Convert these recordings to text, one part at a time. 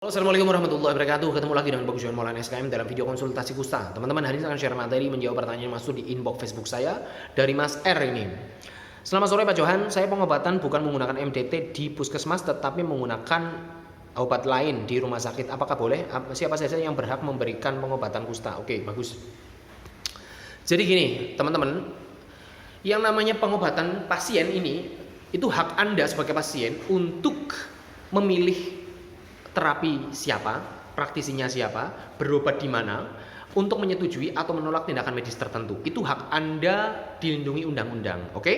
Halo, assalamualaikum warahmatullahi wabarakatuh. Ketemu lagi dengan Bagus Johan Maulana SKM dalam video konsultasi kusta. Teman-teman, hari ini saya akan share materi menjawab pertanyaan yang masuk di inbox Facebook saya dari Mas R ini. Selamat sore Pak Johan, saya pengobatan bukan menggunakan MDT di puskesmas tetapi menggunakan obat lain di rumah sakit. Apakah boleh? Siapa saja yang berhak memberikan pengobatan kusta? Oke, bagus. Jadi gini, teman-teman, yang namanya pengobatan pasien ini itu hak Anda sebagai pasien untuk memilih terapi siapa, praktisinya siapa, berobat di mana, untuk menyetujui atau menolak tindakan medis tertentu. Itu hak Anda dilindungi undang-undang, oke?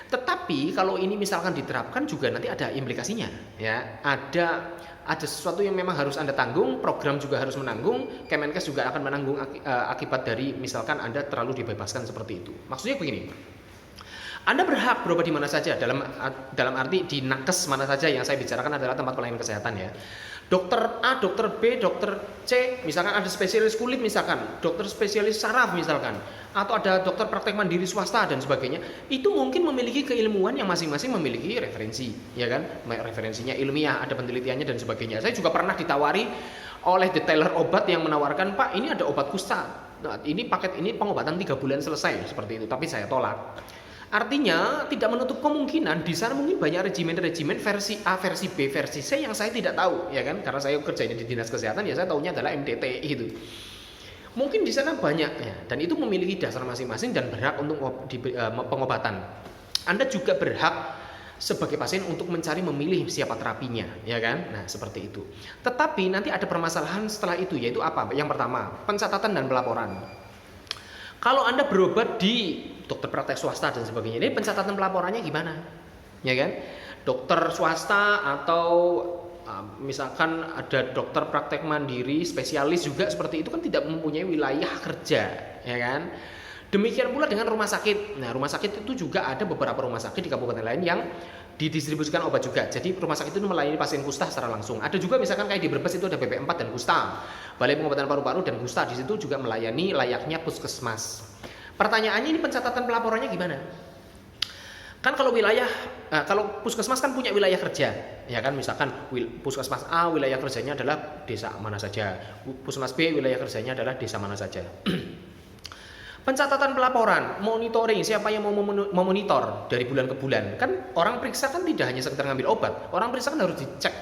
Tetapi kalau ini misalkan diterapkan juga nanti ada implikasinya, ya. Ada sesuatu yang memang harus Anda tanggung, program juga harus menanggung, Kemenkes juga akan menanggung akibat dari misalkan Anda terlalu dibebaskan seperti itu. Maksudnya begini. Anda berhak berobat di mana saja, dalam arti di nakes mana saja. Yang saya bicarakan adalah tempat pelayanan kesehatan, ya. Dokter A, dokter B, dokter C, misalkan ada spesialis kulit misalkan, dokter spesialis saraf misalkan, atau ada dokter praktek mandiri swasta dan sebagainya. Itu mungkin memiliki keilmuan yang masing-masing memiliki referensi, ya kan? Referensinya ilmiah, ada penelitiannya dan sebagainya. Saya juga pernah ditawari oleh detailer obat yang menawarkan, "Pak, ini ada obat kusta. Nah, ini paket ini pengobatan 3 bulan selesai," seperti itu. Tapi saya tolak. Artinya tidak menutup kemungkinan di sana mungkin banyak regimen-regimen versi A, versi B, versi C yang saya tidak tahu, ya kan? Karena saya kerjanya di dinas kesehatan, ya saya tahunya adalah MDT itu. Mungkin di sana banyak, ya, dan itu memiliki dasar masing-masing dan berhak untuk pengobatan. Anda juga berhak sebagai pasien untuk mencari memilih siapa terapinya, ya kan? Nah, seperti itu. Tetapi nanti ada permasalahan setelah itu, yaitu apa? Yang pertama, pencatatan dan pelaporan. Kalau Anda berobat di dokter praktek swasta dan sebagainya, ini pencatatan pelaporannya gimana? Ya kan? Dokter swasta atau misalkan ada dokter praktek mandiri, spesialis juga seperti itu kan tidak mempunyai wilayah kerja, ya kan? Demikian pula dengan rumah sakit. Nah, rumah sakit itu juga ada beberapa rumah sakit di kabupaten lain yang didistribusikan obat juga. Jadi rumah sakit itu melayani pasien kusta secara langsung. Ada juga misalkan kayak di Brebes itu ada BP4 dan Kusta. Balai Pengobatan Paru-Paru dan Kusta di situ juga melayani layaknya puskesmas. Pertanyaannya ini pencatatan pelaporannya gimana? Kan kalau kalau puskesmas kan punya wilayah kerja, ya kan? Misalkan puskesmas A wilayah kerjanya adalah desa mana saja, puskesmas B wilayah kerjanya adalah desa mana saja. Pencatatan pelaporan, monitoring, siapa yang mau memonitor dari bulan ke bulan. Kan orang periksa kan tidak hanya sekedar ngambil obat, orang periksa kan harus dicek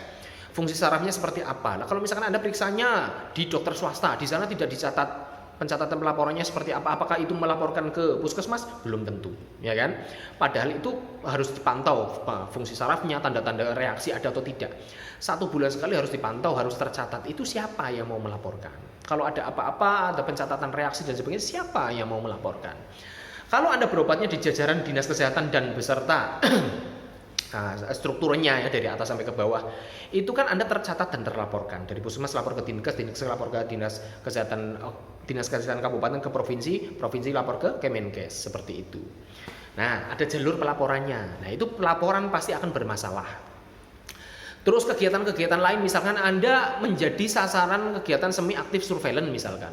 fungsi sarafnya seperti apa. Nah, kalau misalkan Anda periksanya di dokter swasta, di sana tidak dicatat pencatatan pelaporannya seperti apa, apakah itu melaporkan ke puskesmas? Belum tentu, ya kan? Padahal itu harus dipantau fungsi sarafnya, tanda-tanda reaksi ada atau tidak. 1 bulan sekali harus dipantau, harus tercatat. Itu siapa yang mau melaporkan? Kalau ada apa-apa, ada pencatatan reaksi dan sebagainya, siapa yang mau melaporkan? Kalau Anda berobatnya di jajaran dinas kesehatan dan beserta strukturnya, ya, dari atas sampai ke bawah, itu kan Anda tercatat dan terlaporkan. Dari puskesmas lapor ke dinkes, dinkes lapor ke dinas kesehatan kabupaten, ke provinsi, provinsi lapor ke Kemenkes, seperti itu. Nah, ada jalur pelaporannya. Nah, itu pelaporan pasti akan bermasalah. Terus kegiatan-kegiatan lain, misalkan Anda menjadi sasaran kegiatan semi aktif surveillance misalkan.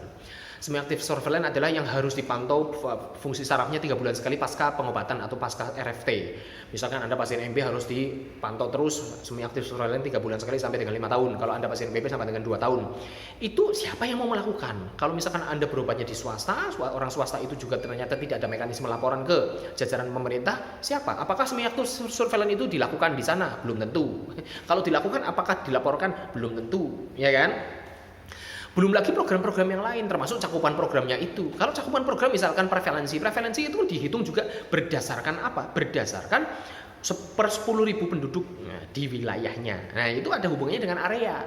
Semi aktif surveillance adalah yang harus dipantau fungsi sarafnya 3 bulan sekali pasca pengobatan atau pasca RFT. Misalkan Anda pasien MB harus dipantau terus semi aktif surveillance 3 bulan sekali sampai dengan 5 tahun. Kalau Anda pasien PP sampai dengan 2 tahun. Itu siapa yang mau melakukan? Kalau misalkan Anda berobatnya di swasta, orang swasta itu juga ternyata tidak ada mekanisme laporan ke jajaran pemerintah, siapa? Apakah semi aktif surveillance itu dilakukan di sana? Belum tentu. Kalau dilakukan, apakah dilaporkan? Belum tentu, ya kan? Belum lagi program-program yang lain, termasuk cakupan programnya itu. Kalau cakupan program misalkan prevalensi itu dihitung juga berdasarkan apa? Berdasarkan per 10.000 penduduk di wilayahnya. Nah, itu ada hubungannya dengan area.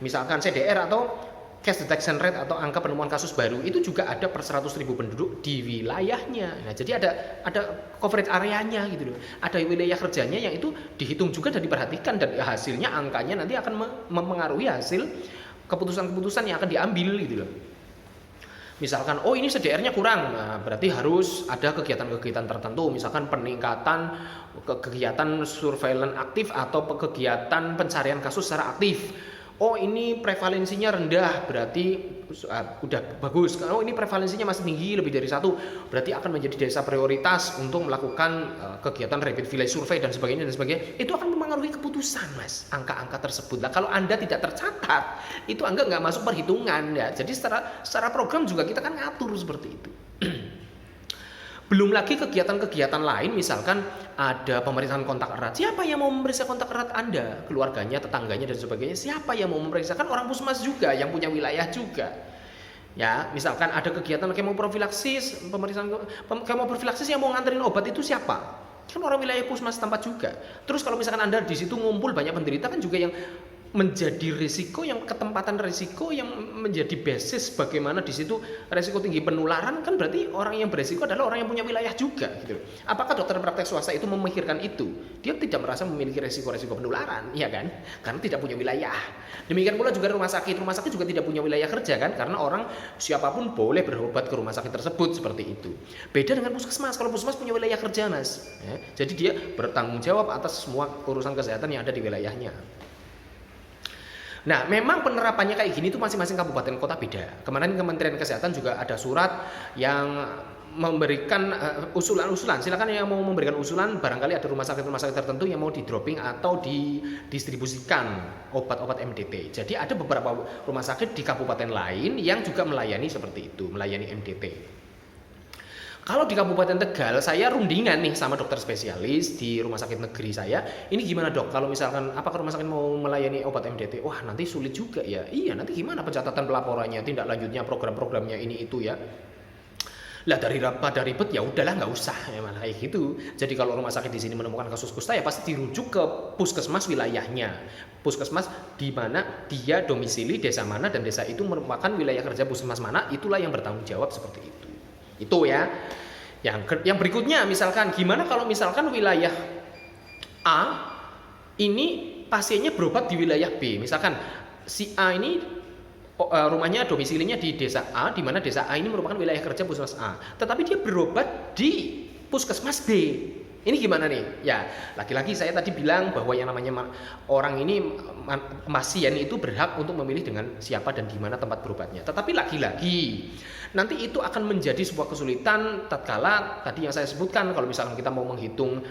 Misalkan CDR atau case detection rate atau angka penemuan kasus baru itu juga ada per 100.000 penduduk di wilayahnya. Nah, jadi ada coverage areanya gitu loh. Ada wilayah kerjanya yang itu dihitung juga dan diperhatikan, dan hasilnya angkanya nanti akan mempengaruhi hasil keputusan-keputusan yang akan diambil gitu loh. Misalkan, oh ini CDR-nya kurang, nah berarti harus ada kegiatan-kegiatan tertentu, misalkan peningkatan kegiatan surveillance aktif atau kegiatan pencarian kasus secara aktif. Oh ini prevalensinya rendah, berarti udah bagus. Kalau ini prevalensinya masih tinggi, lebih dari 1, berarti akan menjadi desa prioritas untuk melakukan kegiatan rapid village survey dan sebagainya dan sebagainya. Itu akan mempengaruhi keputusan, Mas, angka-angka tersebut. Nah, kalau Anda tidak tercatat, itu Anda nggak masuk perhitungan ya. Jadi secara program juga kita kan ngatur seperti itu. Belum lagi kegiatan-kegiatan lain, misalkan ada pemeriksaan kontak erat. Siapa yang mau memeriksa kontak erat Anda? Keluarganya, tetangganya, dan sebagainya. Siapa yang mau memeriksa? Kan orang puskesmas juga, yang punya wilayah juga. Ya, misalkan ada kegiatan kemoprofilaksis, pemeriksaan kemoprofilaksis yang mau nganterin obat itu siapa? Kan orang wilayah puskesmas tempat juga. Terus kalau misalkan Anda di situ ngumpul banyak penderita kan juga yang menjadi risiko, yang ketempatan risiko yang menjadi basis bagaimana di situ risiko tinggi penularan, kan berarti orang yang berisiko adalah orang yang punya wilayah juga gitu. Apakah dokter praktek swasta itu memikirkan itu? Dia tidak merasa memiliki risiko-risiko penularan, ya kan? Karena tidak punya wilayah. Demikian pula juga rumah sakit juga tidak punya wilayah kerja kan, karena orang siapapun boleh berobat ke rumah sakit tersebut seperti itu. Beda dengan puskesmas. Kalau puskesmas punya wilayah kerja, Mas. Ya, jadi dia bertanggung jawab atas semua urusan kesehatan yang ada di wilayahnya. Nah, memang penerapannya kayak gini tuh masing-masing kabupaten kota beda. Kemarin Kementerian Kesehatan juga ada surat yang memberikan usulan-usulan. Silakan yang mau memberikan usulan, barangkali ada rumah sakit tertentu yang mau di dropping atau didistribusikan obat-obat MDT. Jadi ada beberapa rumah sakit di kabupaten lain yang juga melayani seperti itu, melayani MDT. Kalau di Kabupaten Tegal, saya rundingan nih sama dokter spesialis di rumah sakit negeri saya. Ini gimana dok? Kalau misalkan apakah rumah sakit mau melayani obat MDT? Wah nanti sulit juga ya. Iya nanti gimana pencatatan pelaporannya, tindak lanjutnya, program-programnya ini itu ya. Lah daripada ribet ya udahlah nggak usah ya malah kayak gitu. Jadi kalau rumah sakit di sini menemukan kasus kusta ya pasti dirujuk ke puskesmas wilayahnya. Puskesmas di mana dia domisili, desa mana, dan desa itu merupakan wilayah kerja puskesmas mana, itulah yang bertanggung jawab seperti itu. Itu ya. Yang berikutnya misalkan gimana kalau misalkan wilayah A ini pasiennya berobat di wilayah B. Misalkan si A ini rumahnya domisilinya di desa A, di mana desa A ini merupakan wilayah kerja puskesmas A. Tetapi dia berobat di puskesmas B. Ini gimana nih? Ya, lagi-lagi saya tadi bilang bahwa yang namanya orang ini pasien itu berhak untuk memilih dengan siapa dan di mana tempat berobatnya. Tetapi lagi-lagi nanti itu akan menjadi sebuah kesulitan tatkala tadi yang saya sebutkan kalau misalkan kita mau menghitung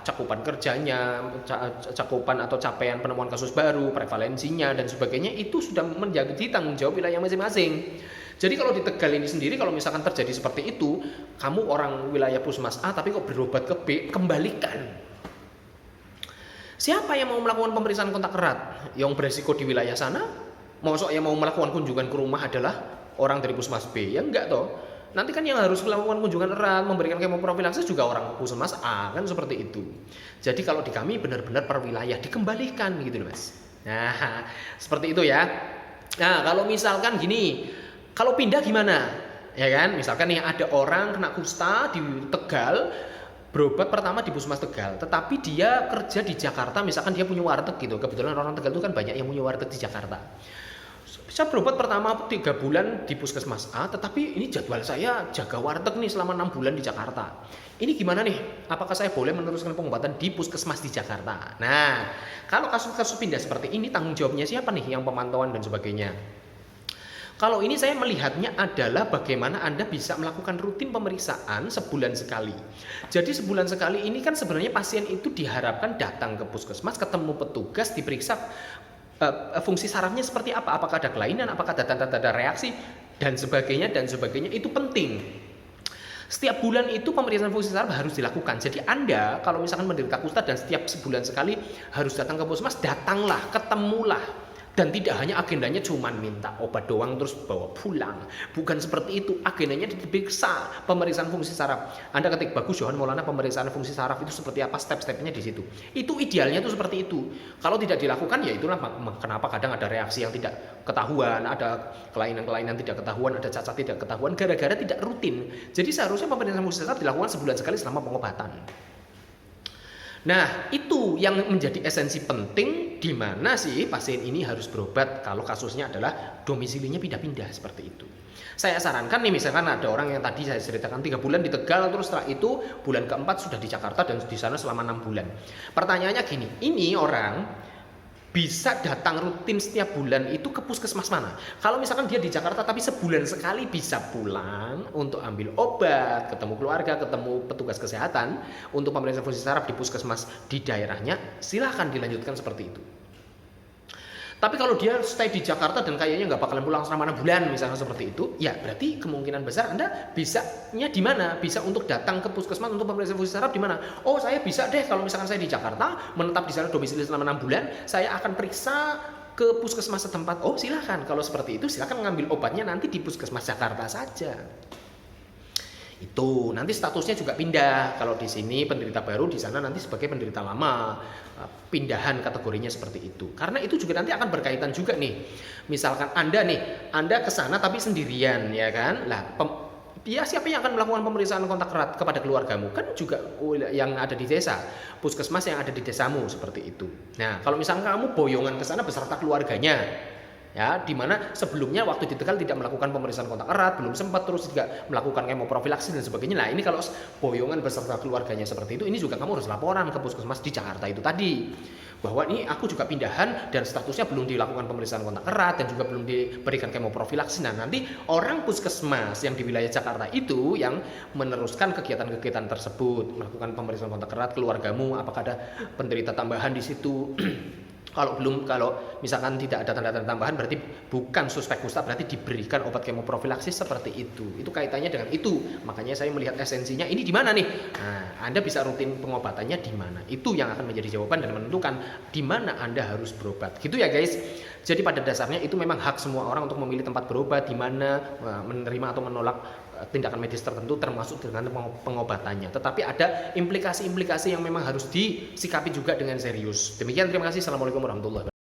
cakupan kerjanya, cakupan atau capaian penemuan kasus baru, prevalensinya dan sebagainya itu sudah menjadi tanggung jawab wilayah masing-masing. Jadi kalau di Tegal ini sendiri kalau misalkan terjadi seperti itu, kamu orang wilayah puskesmas A tapi kok berobat ke B, kembalikan. Siapa yang mau melakukan pemeriksaan kontak erat? Yang beresiko di wilayah sana? Maksud yang mau melakukan kunjungan ke rumah adalah orang dari puskesmas B? Ya enggak toh. Nanti kan yang harus melakukan kunjungan erat, memberikan kemoprofilaksis juga orang puskesmas A, kan seperti itu. Jadi kalau di kami benar-benar per wilayah dikembalikan gitu loh Mas. Nah, seperti itu ya. Nah, kalau misalkan gini, kalau pindah gimana? Ya kan, misalkan nih ada orang kena kusta di Tegal, berobat pertama di Puskesmas Tegal, tetapi dia kerja di Jakarta, misalkan dia punya warteg gitu. Kebetulan orang Tegal itu kan banyak yang punya warteg di Jakarta. Saya berobat pertama 3 bulan di Puskesmas A, tetapi ini jadwal saya jaga warteg nih selama 6 bulan di Jakarta. Ini gimana nih? Apakah saya boleh meneruskan pengobatan di Puskesmas di Jakarta? Nah, kalau kasus-kasus pindah seperti ini, tanggung jawabnya siapa nih yang pemantauan dan sebagainya? Kalau ini saya melihatnya adalah bagaimana Anda bisa melakukan rutin pemeriksaan sebulan sekali. Jadi sebulan sekali ini kan sebenarnya pasien itu diharapkan datang ke puskesmas, ketemu petugas, diperiksa fungsi sarafnya seperti apa, apakah ada kelainan, apakah ada tanda-tanda reaksi, dan sebagainya, itu penting. Setiap bulan itu pemeriksaan fungsi saraf harus dilakukan. Jadi Anda kalau misalkan menderita kusta dan setiap sebulan sekali harus datang ke puskesmas, datanglah, ketemulah. Dan tidak hanya agendanya cuma minta obat doang terus bawa pulang. Bukan seperti itu. Agendanya diperiksa pemeriksaan fungsi saraf. Anda ketik Bagus Johan Maulana pemeriksaan fungsi saraf itu seperti apa, step-stepnya di situ. Itu idealnya itu seperti itu. Kalau tidak dilakukan ya itulah kenapa kadang ada reaksi yang tidak ketahuan, ada kelainan-kelainan tidak ketahuan, ada cacat tidak ketahuan gara-gara tidak rutin. Jadi seharusnya pemeriksaan fungsi saraf dilakukan sebulan sekali selama pengobatan. Nah, itu yang menjadi esensi penting di mana sih pasien ini harus berobat kalau kasusnya adalah domisilinya pindah-pindah seperti itu. Saya sarankan nih misalkan ada orang yang tadi saya ceritakan 3 bulan di Tegal terus setelah itu bulan keempat sudah di Jakarta dan di sana selama 6 bulan. Pertanyaannya gini, ini orang bisa datang rutin setiap bulan itu ke puskesmas mana. Kalau misalkan dia di Jakarta tapi sebulan sekali bisa pulang untuk ambil obat, ketemu keluarga, ketemu petugas kesehatan untuk pemeriksaan fungsi saraf di puskesmas di daerahnya, silahkan dilanjutkan seperti itu. Tapi kalau dia stay di Jakarta dan kayaknya nggak bakalan pulang selama 6 bulan misalnya seperti itu, ya berarti kemungkinan besar Anda bisanya di mana? Bisa untuk datang ke puskesmas untuk pemeriksaan fungsi saraf di mana? Oh, saya bisa deh kalau misalkan saya di Jakarta, menetap di sana domisili selama 6 bulan, saya akan periksa ke puskesmas setempat. Oh, silahkan. Kalau seperti itu silahkan mengambil obatnya nanti di puskesmas Jakarta saja. Itu nanti statusnya juga pindah. Kalau di sini penderita baru, di sana nanti sebagai penderita lama. Pindahan kategorinya seperti itu. Karena itu juga nanti akan berkaitan juga nih. Misalkan Anda ke sana tapi sendirian, ya kan? Lah, ya siapa yang akan melakukan pemeriksaan kontak erat kepada keluargamu? Kan juga yang ada di desa, puskesmas yang ada di desamu seperti itu. Nah, kalau misalkan kamu boyongan ke sana beserta keluarganya, ya, di mana sebelumnya waktu di Tegal tidak melakukan pemeriksaan kontak erat, belum sempat, terus juga melakukan kemoprovilaksis dan sebagainya. Nah, ini kalau boyongan beserta keluarganya seperti itu, ini juga kamu harus laporan ke puskesmas di Jakarta itu tadi, bahwa ini aku juga pindahan dan statusnya belum dilakukan pemeriksaan kontak erat dan juga belum diberikan kemoprovilaksis. Nah, nanti orang puskesmas yang di wilayah Jakarta itu yang meneruskan kegiatan-kegiatan tersebut, melakukan pemeriksaan kontak erat keluargamu, apakah ada penderita tambahan di situ. Kalau misalkan tidak ada tanda-tanda tambahan berarti bukan suspek kusta, berarti diberikan obat kemoprovilaksis seperti itu. Itu kaitannya dengan itu. Makanya saya melihat esensinya ini di mana nih? Nah, Anda bisa rutin pengobatannya di mana? Itu yang akan menjadi jawaban dan menentukan di mana Anda harus berobat. Gitu ya guys. Jadi pada dasarnya itu memang hak semua orang untuk memilih tempat berobat, di mana menerima atau menolak tindakan medis tertentu termasuk dengan pengobatannya. Tetapi ada implikasi-implikasi yang memang harus disikapi juga dengan serius. Demikian, terima kasih. Assalamualaikum warahmatullahi wabarakatuh.